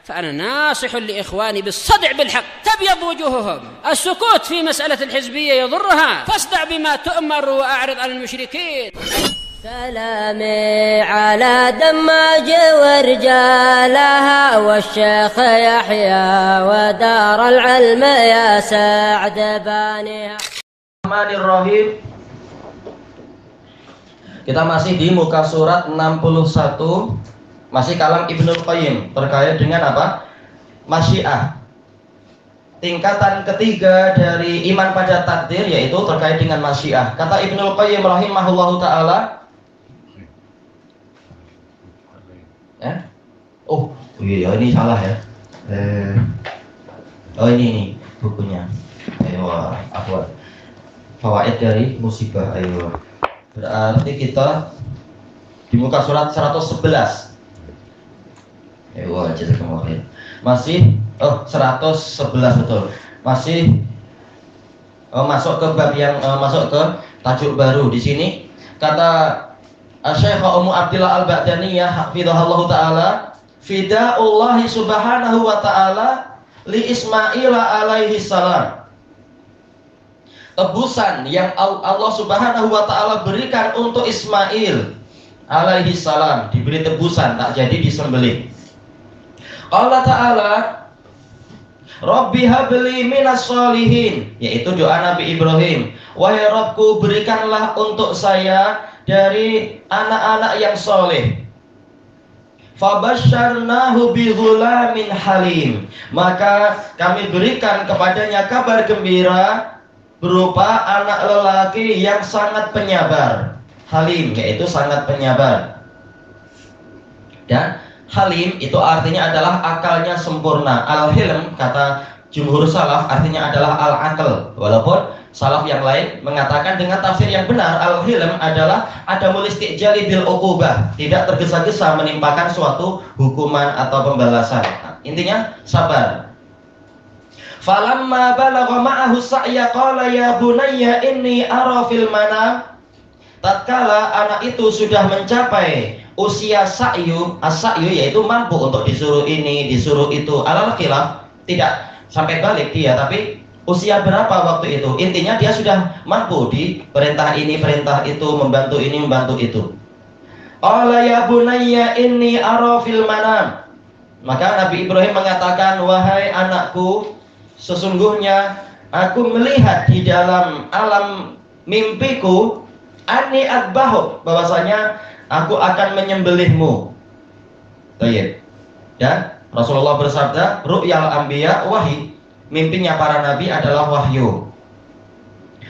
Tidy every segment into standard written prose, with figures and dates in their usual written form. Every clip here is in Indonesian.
فأنا ناصح لإخواني بالصدع بالحق تبيض وجوههم. السكوت في مسألة الحزبية يضرها، فاصدع بما تؤمر وأعرض عن المشركين. سلامي على دماج ورجالها والشيخ يحيى ودار العلم يا سعد بانيها. Bismillahirrahmanirrahim. Kita masih di muka surat 61, masih kalam Ibnul Qayyim terkait dengan apa? Masyiah. Tingkatan ketiga dari iman pada takdir yaitu terkait dengan masyiah. Kata Ibnul Qayyim rahimahullahu taala, ya? Oh iya ini salah ya. Oh ini bukunya. Ayo apa? Fawaid dari musibah. Ayo. Berarti kita di muka surat 111. Ayo jazakumullah. Masih 111 betul. Masih masuk ke bab yang masuk ke tajuk baru di sini. Kata Syekh Ummu Abdillah Al-Ba'daniyah hafizahullah taala, fida'ullah subhanahu wa ta'ala li Ismail alaihi salam. Tebusan yang Allah subhanahu wa ta'ala berikan untuk Ismail alaihi salam, diberi tebusan, tak jadi disembelih. Allah ta'ala, Rabbi habli minas sholihin, yaitu doa Nabi Ibrahim. Wahai Rabbku, berikanlah untuk saya dari anak-anak yang soleh. Fabasyarnahu bighulamin halim, maka kami berikan kepadanya kabar gembira berupa anak lelaki yang sangat penyabar. Halim yaitu sangat penyabar. Dan halim itu artinya adalah akalnya sempurna. Al-hilm kata jumhur salaf artinya adalah al-aql. Walaupun salaf yang lain mengatakan dengan tafsir yang benar, al-hilm adalah adamul isti'jali bil uqubah, tidak tergesa-gesa menimpakan suatu hukuman atau pembalasan. Intinya sabar. Falamma balagha ma'ahu sa'ya qala ya bunayya inni ara fil manam. Tatkala anak itu sudah mencapai usia sa'yu, as-sa'yu yaitu mampu untuk disuruh ini, disuruh itu, alal khilaf, tidak sampai balik dia, tapi usia berapa waktu itu? Intinya dia sudah mampu di perintah ini, perintah itu, membantu ini, membantu itu. Qala ya bunayya inni ara fil manam. Maka Nabi Ibrahim mengatakan, wahai anakku, sesungguhnya aku melihat di dalam alam mimpiku anni adbahu, bahwasanya aku akan menyembelihmu. Baik. Dan Rasulullah bersabda, ru'yal anbiya wahyi, mimpinya para nabi adalah wahyu.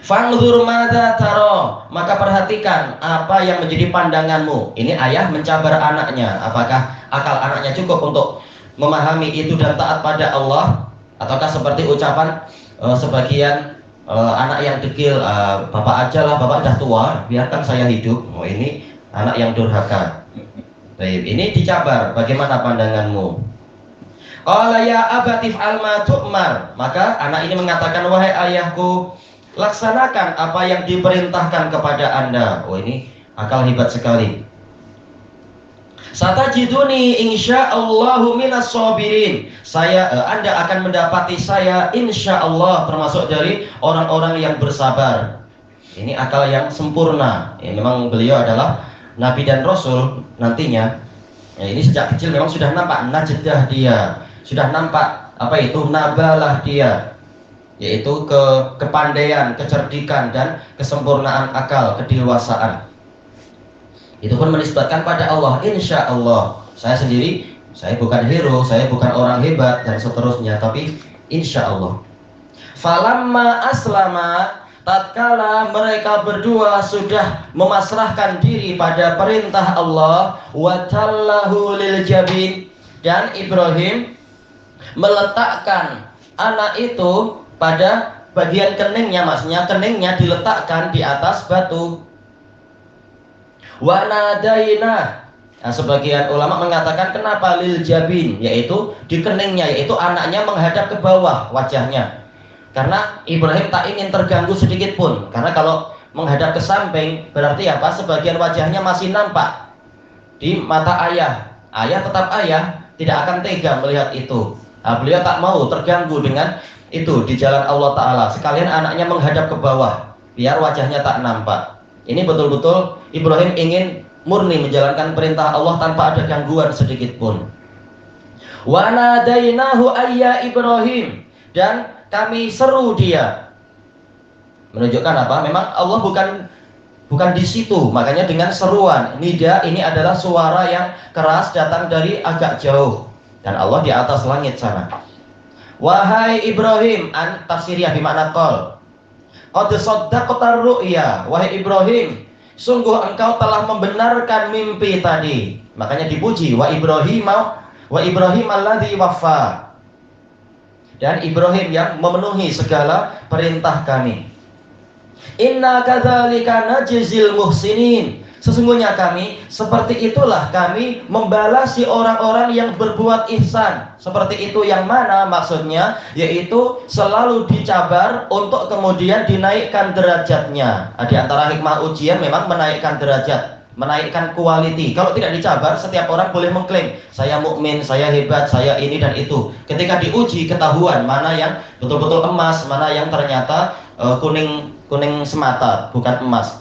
Fanzur madza tara, maka perhatikan apa yang menjadi pandanganmu. Ini ayah mencabar anaknya, apakah akal anaknya cukup untuk memahami itu dan taat pada Allah, ataukah seperti ucapan sebagian anak yang dekil, bapak aja lah, bapak dah tua, biarkan saya hidup. Oh ini anak yang durhaka. Baik, ini dicabar, bagaimana pandanganmu? Qala ya abatif alma tu'mar, maka anak ini mengatakan, wahai ayahku, laksanakan apa yang diperintahkan kepada anda. Oh ini akal hebat sekali. Satajiduni insyaallahu minas sabirin. Anda akan mendapati saya insyaallah termasuk dari orang-orang yang bersabar. Ini akal yang sempurna. Ya, memang beliau adalah nabi dan rasul nantinya. Ya, ini sejak kecil memang sudah nampak najdah dia, sudah nampak apa itu nabalah dia, yaitu kepandaian, kecerdikan dan kesempurnaan akal, kedewasaan. Itu pun menisbatkan pada Allah, insya Allah. Saya sendiri, saya bukan hero, saya bukan orang hebat dan seterusnya, tapi insya Allah. Falamma aslama, tatkala mereka berdua sudah memasrahkan diri pada perintah Allah, watallahu lil jabin, dan Ibrahim meletakkan anak itu pada bagian keningnya, maksudnya keningnya diletakkan di atas batu. Wa nadaina. Nah, sebagian ulama mengatakan kenapa lil jabin, yaitu di keningnya, yaitu anaknya menghadap ke bawah wajahnya. Karena Ibrahim tak ingin terganggu sedikit pun. Karena kalau menghadap ke samping berarti apa? Sebagian wajahnya masih nampak di mata ayah. Ayah tetap ayah, tidak akan tega melihat itu. Nah, beliau tak mau terganggu dengan itu di jalan Allah Ta'ala. Sekalian anaknya menghadap ke bawah, biar wajahnya tak nampak. Ini betul-betul Ibrahim ingin murni menjalankan perintah Allah tanpa ada gangguan sedikit pun. Wa nadainahu ayya Ibrahim, dan kami seru dia. Menunjukkan apa? Memang Allah bukan di situ, makanya dengan seruan. Nida ini adalah suara yang keras datang dari agak jauh, dan Allah di atas langit sana. Wahai Ibrahim, tafsiriyah bermakna qol. Qad saddaqta ru'ya, wahai Ibrahim, sungguh engkau telah membenarkan mimpi tadi. Makanya dipuji, wa Ibrahim alladzi waffa. Dan Ibrahim yang memenuhi segala perintah kami. Inna kadzalika najzil muhsinin. Sesungguhnya kami, seperti itulah kami membalasi orang-orang yang berbuat ihsan. Seperti itu yang mana maksudnya? Yaitu selalu dicabar untuk kemudian dinaikkan derajatnya. Di antara hikmah ujian memang menaikkan derajat, menaikkan quality. Kalau tidak dicabar, setiap orang boleh mengklaim, saya mukmin, saya hebat, saya ini dan itu. Ketika diuji, ketahuan mana yang betul-betul emas, mana yang ternyata kuning semata, bukan emas.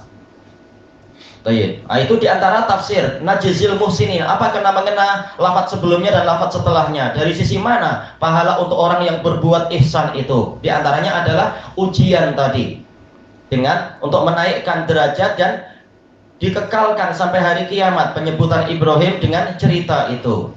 Nah, itu diantara tafsir najzil muhsinin. Apa kena-mengena lafaz sebelumnya dan lafaz setelahnya? Dari sisi mana pahala untuk orang yang berbuat ihsan itu? Di antaranya adalah ujian tadi, dengan untuk menaikkan derajat dan dikekalkan sampai hari kiamat. Penyebutan Ibrahim dengan cerita itu.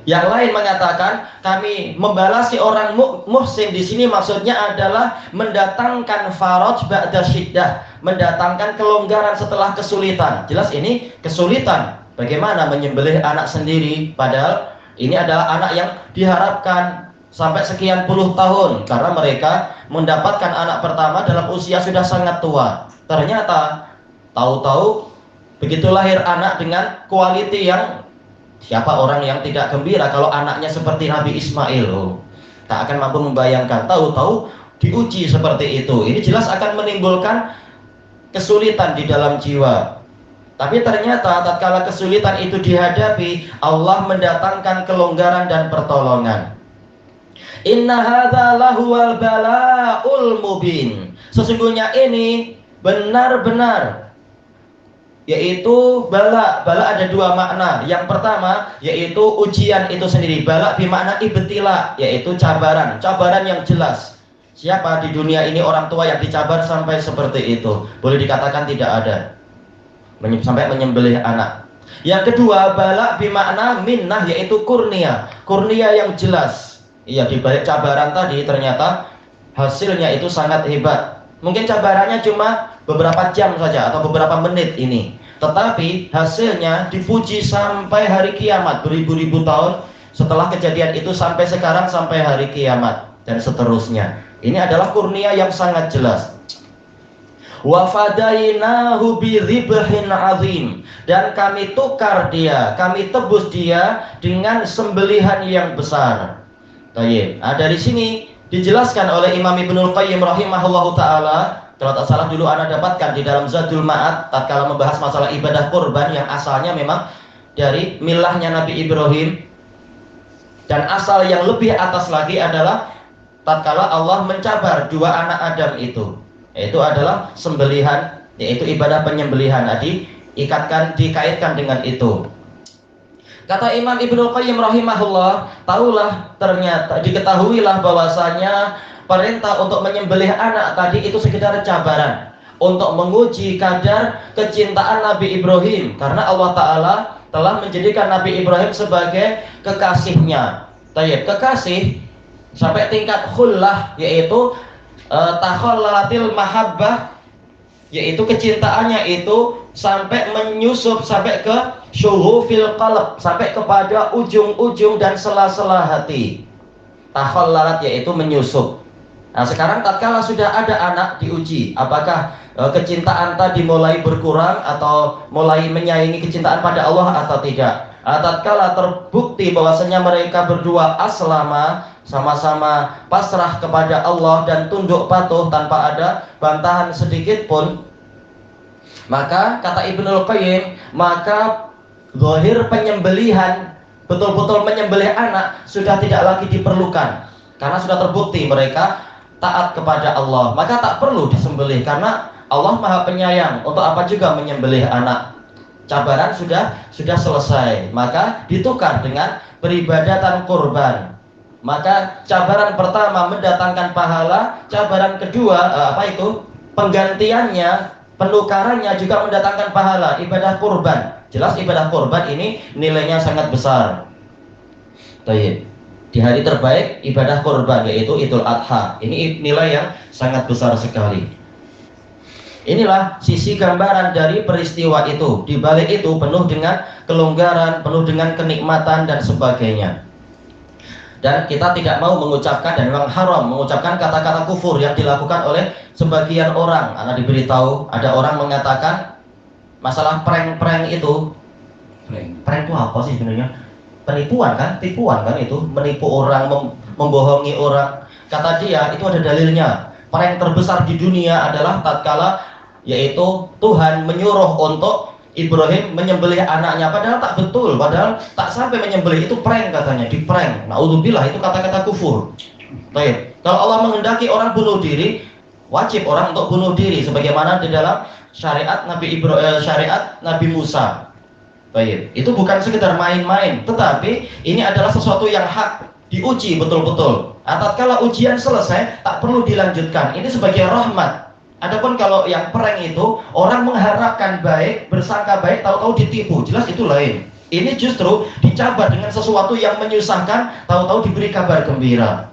Yang lain mengatakan kami membalasi orang muhsin. Di sini maksudnya adalah mendatangkan faraj ba'da syiddah, mendatangkan kelonggaran setelah kesulitan. Jelas ini kesulitan. Bagaimana menyembelih anak sendiri, padahal ini adalah anak yang diharapkan sampai sekian puluh tahun, karena mereka mendapatkan anak pertama dalam usia sudah sangat tua. Ternyata tahu-tahu begitu lahir anak dengan quality yang, siapa orang yang tidak gembira kalau anaknya seperti Nabi Ismail? Tak akan mampu membayangkan. Tahu-tahu diuji seperti itu. Ini jelas akan menimbulkan kesulitan di dalam jiwa. Tapi ternyata tatkala kesulitan itu dihadapi, Allah mendatangkan kelonggaran dan pertolongan. Inna hadza lahuwal bala'ul mubin. Sesungguhnya ini benar-benar, yaitu bala. Bala ada dua makna. Yang pertama yaitu ujian itu sendiri. Bala bermakna ibtila, yaitu cabaran. Cabaran yang jelas. Siapa di dunia ini orang tua yang dicabar sampai seperti itu? Boleh dikatakan tidak ada. Sampai menyembelih anak. Yang kedua, bala bermakna minnah, yaitu kurnia. Kurnia yang jelas. Iya, di balik cabaran tadi ternyata hasilnya itu sangat hebat. Mungkin cabarannya cuma beberapa jam saja atau beberapa menit ini, tetapi hasilnya dipuji sampai hari kiamat, beribu-ribu tahun setelah kejadian itu sampai sekarang, sampai hari kiamat dan seterusnya. Ini adalah kurnia yang sangat jelas. Wa fadainahu bi dzibhin azim, dan kami tukar dia, kami tebus dia dengan sembelihan yang besar. Baik. Dari sini dijelaskan oleh Imam Ibnul Qayyim rahimahullahu taala. Kalau tak salah dulu Anda dapatkan di dalam Zadul Ma'ad tatkala membahas masalah ibadah kurban yang asalnya memang dari milahnya Nabi Ibrahim, dan asal yang lebih atas lagi adalah tatkala Allah mencabar dua anak Adam itu, yaitu adalah sembelihan, yaitu ibadah penyembelihan. Dikaitkan dengan itu. Kata Imam Ibnul Qayyim rahimahullah, diketahuilah bahwasanya perintah untuk menyembelih anak tadi itu sekedar cabaran untuk menguji kadar kecintaan Nabi Ibrahim, karena Allah Ta'ala telah menjadikan Nabi Ibrahim sebagai kekasihnya. Kekasih sampai tingkat khullah, yaitu takhallalatil mahabbah, yaitu kecintaannya itu sampai menyusup sampai ke syuhufil qalb, sampai kepada ujung-ujung dan sela-sela hati. Takhallalat yaitu menyusup. Nah, sekarang tatkala sudah ada anak diuji, apakah kecintaan tadi mulai berkurang atau mulai menyaingi kecintaan pada Allah atau tidak. Tatkala terbukti bahwasanya mereka berdua aslama, sama-sama pasrah kepada Allah dan tunduk patuh tanpa ada bantahan sedikit pun, maka kata Ibnul Qayyim, maka zahir penyembelihan betul-betul menyembelih anak sudah tidak lagi diperlukan, karena sudah terbukti mereka taat kepada Allah, maka tak perlu disembelih karena Allah Maha Penyayang. Untuk apa juga menyembelih anak? Cabaran sudah selesai, maka ditukar dengan peribadatan kurban. Maka cabaran pertama mendatangkan pahala, cabaran kedua penggantiannya, penukarannya juga mendatangkan pahala, ibadah kurban. Jelas ibadah kurban ini nilainya sangat besar. Baik. Di hari terbaik ibadah kurban yaitu Idul Adha. Ini nilai yang sangat besar sekali. Inilah sisi gambaran dari peristiwa itu. Di balik itu penuh dengan kelonggaran, penuh dengan kenikmatan dan sebagainya. Dan kita tidak mau mengucapkan, dan memang haram mengucapkan kata-kata kufur yang dilakukan oleh sebagian orang. Anda diberitahu ada orang mengatakan masalah prank itu. Prank itu apa sih sebenarnya? Penipuan kan, tipuan kan itu, menipu orang, membohongi orang. Kata dia itu ada dalilnya. Prank terbesar di dunia adalah tatkala yaitu Tuhan menyuruh untuk Ibrahim menyembelih anaknya, padahal tak betul, padahal tak sampai menyembelih, itu prank katanya, di prank. Naudzubillah, itu kata-kata kufur. Baik. Kalau Allah menghendaki orang bunuh diri, wajib orang untuk bunuh diri sebagaimana di dalam syariat Nabi Musa. Baik, itu bukan sekedar main-main, tetapi ini adalah sesuatu yang hak, diuji betul-betul. Tatkala ujian selesai, tak perlu dilanjutkan. Ini sebagai rahmat. Adapun kalau yang prank itu, orang mengharapkan baik, bersangka baik, tahu-tahu ditipu, jelas itu lain. Ini justru dicabar dengan sesuatu yang menyusahkan, tahu-tahu diberi kabar gembira.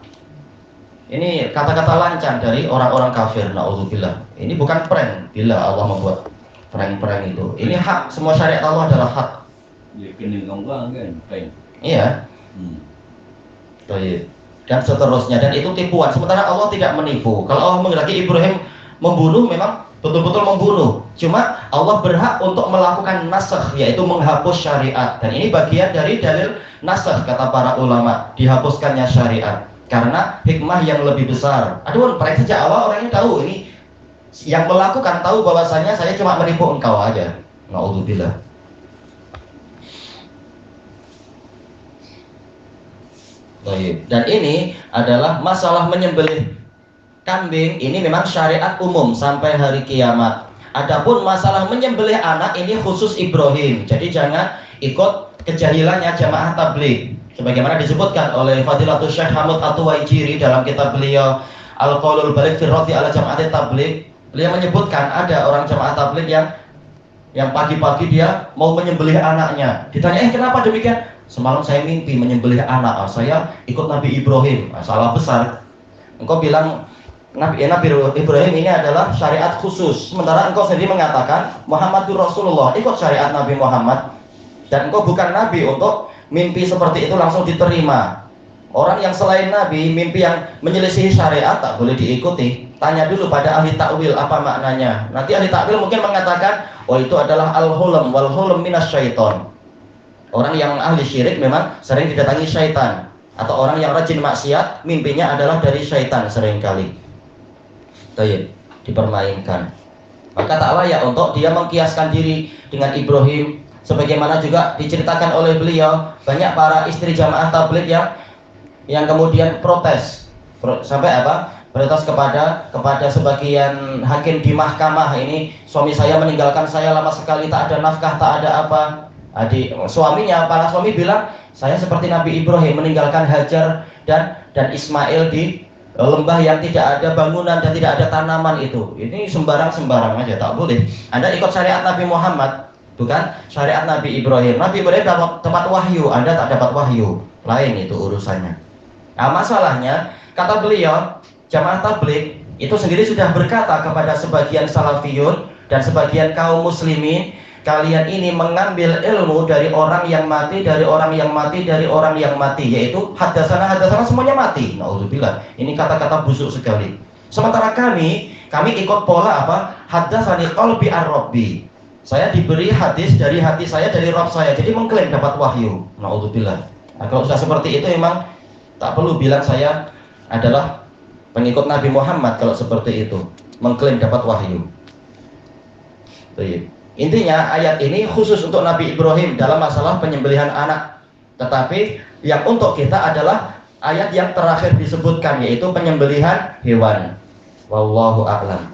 Ini kata-kata lancang dari orang-orang kafir, naudzubillah. Ini bukan prank, bila Allah membuat prank itu. Ini hak, semua syariat Allah adalah hak. Ya kena orang kan, prank. Iya. Baik. Dan seterusnya, dan itu tipuan. Sementara Allah tidak menipu. Kalau Allah menghendaki Ibrahim membunuh, memang betul-betul membunuh. Cuma Allah berhak untuk melakukan nasakh, yaitu menghapus syariat. Dan ini bagian dari dalil nasakh kata para ulama, dihapuskannya syariat karena hikmah yang lebih besar. Aduh, prank sejak awal orangnya tahu ini. Yang melakukan tahu bahwasanya saya cuma menipu engkau aja. Naudzubillah. Baik. Dan ini adalah masalah menyembelih kambing. Ini memang syariat umum sampai hari kiamat. Adapun masalah menyembelih anak ini khusus Ibrahim. Jadi jangan ikut kejahilannya jamaah tabligh. Sebagaimana disebutkan oleh Fadilatul Syekh Hamud At-Tuwaijiri dalam kitab beliau Al-Qaulul Baligh fi Raddi 'ala Jama'atit Tabligh. Beliau menyebutkan ada orang jamaah tabligh yang pagi-pagi dia mau menyembelih anaknya. Ditanya, kenapa demikian? Semalam saya mimpi menyembelih anak. Saya ikut Nabi Ibrahim. Salah besar. Engkau bilang Nabi Ibrahim ini adalah syariat khusus. Sementara engkau sendiri mengatakan Muhammadur Rasulullah, ikut syariat Nabi Muhammad. Dan engkau bukan Nabi untuk mimpi seperti itu langsung diterima. Orang yang selain Nabi, mimpi yang menyelisihi syariat tak boleh diikuti. Tanya dulu pada ahli takwil apa maknanya. Nanti ahli takwil mungkin mengatakan, oh itu adalah al-hulm wal-hulm minas syaiton. Orang yang ahli syirik memang sering didatangi syaitan. Atau orang yang rajin maksiat, mimpinya adalah dari syaitan seringkali. Tayyib, dipermainkan. Maka tak layak untuk dia mengkiaskan diri dengan Ibrahim. Sebagaimana juga diceritakan oleh beliau, banyak para istri jamaah tabligh yang kemudian protes. Sampai protes kepada sebagian hakim di mahkamah. Ini suami saya meninggalkan saya lama sekali, tak ada nafkah, tak ada apa. Para suami bilang, saya seperti Nabi Ibrahim meninggalkan Hajar dan Ismail di lembah yang tidak ada bangunan dan tidak ada tanaman itu. Ini sembarang aja, tak boleh. Anda ikut syariat Nabi Muhammad, bukan syariat Nabi Ibrahim. Nabi Ibrahim dapat wahyu, Anda tak dapat wahyu. Lain itu urusannya. Nah, masalahnya, kata beliau, jamaah tabligh itu sendiri sudah berkata kepada sebagian salafiyun dan sebagian kaum muslimin, kalian ini mengambil ilmu dari orang yang mati, dari orang yang mati, dari orang yang mati, yaitu hadasana semuanya mati. Naudzubillah. Ini kata-kata busuk sekali. Sementara kami ikut pola hadasani qalbi ar-rabbi. Saya diberi hadis dari hati saya, dari Rabb saya. Jadi mengklaim dapat wahyu. Naudzubillah. Nah, kalau sudah seperti itu memang tak perlu bilang saya adalah pengikut Nabi Muhammad kalau seperti itu, mengklaim dapat wahyu. Baik. Intinya ayat ini khusus untuk Nabi Ibrahim dalam masalah penyembelihan anak. Tetapi yang untuk kita adalah ayat yang terakhir disebutkan, yaitu penyembelihan hewan. Wallahu a'lam.